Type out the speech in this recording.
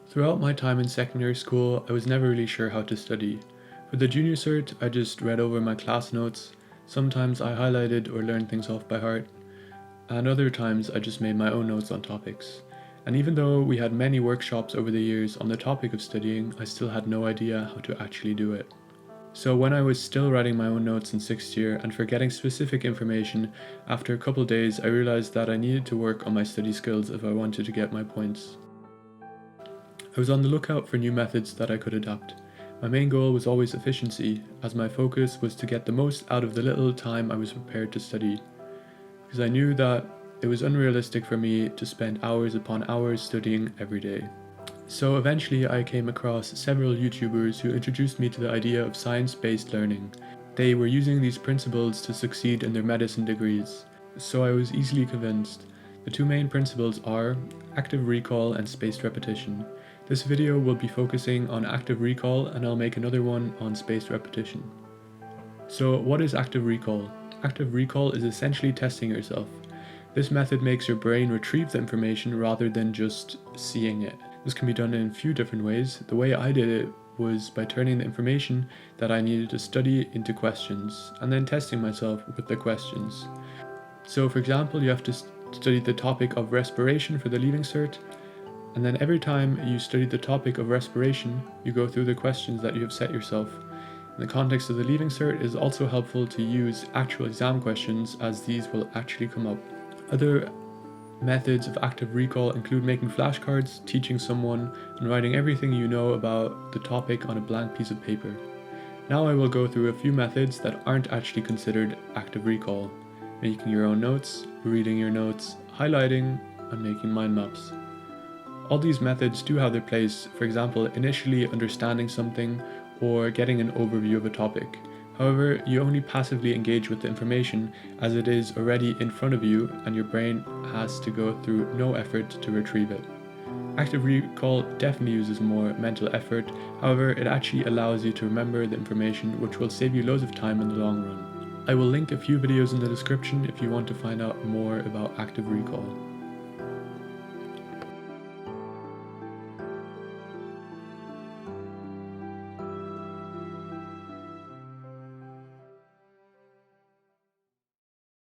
Throughout my time in secondary school, I was never really sure how to study. For the junior cert, I just read over my class notes. Sometimes I highlighted or learned things off by heart, and other times I just made my own notes on topics. And even though we had many workshops over the years on the topic of studying, I still had no idea how to actually do it. So when I was still writing my own notes in 6th year and forgetting specific information, after a couple days I realized that I needed to work on my study skills if I wanted to get my points. I was on the lookout for new methods that I could adapt. My main goal was always efficiency, as my focus was to get the most out of the little time I was prepared to study, because I knew that it was unrealistic for me to spend hours upon hours studying every day. So eventually I came across several YouTubers who introduced me to the idea of science-based learning. They were using these principles to succeed in their medicine degrees, so I was easily convinced. The two main principles are active recall and spaced repetition. This video will be focusing on active recall, and I'll make another one on spaced repetition. So what is active recall? Active recall is essentially testing yourself. This method makes your brain retrieve the information rather than just seeing it. This can be done in a few different ways. The way I did it was by turning the information that I needed to study into questions, and then testing myself with the questions. So for example, you have to study the topic of respiration for the leaving cert, and then every time you study the topic of respiration, you go through the questions that you have set yourself. In the context of the leaving cert, it is also helpful to use actual exam questions, as these will actually come up. Other methods of active recall include making flashcards, teaching someone, and writing everything you know about the topic on a blank piece of paper. Now I will go through a few methods that aren't actually considered active recall: making your own notes, reading your notes, highlighting, and making mind maps. All these methods do have their place, for example, initially understanding something or getting an overview of a topic. However, you only passively engage with the information as it is already in front of you, and your brain has to go through no effort to retrieve it. Active recall definitely uses more mental effort, however it actually allows you to remember the information, which will save you loads of time in the long run. I will link a few videos in the description if you want to find out more about active recall.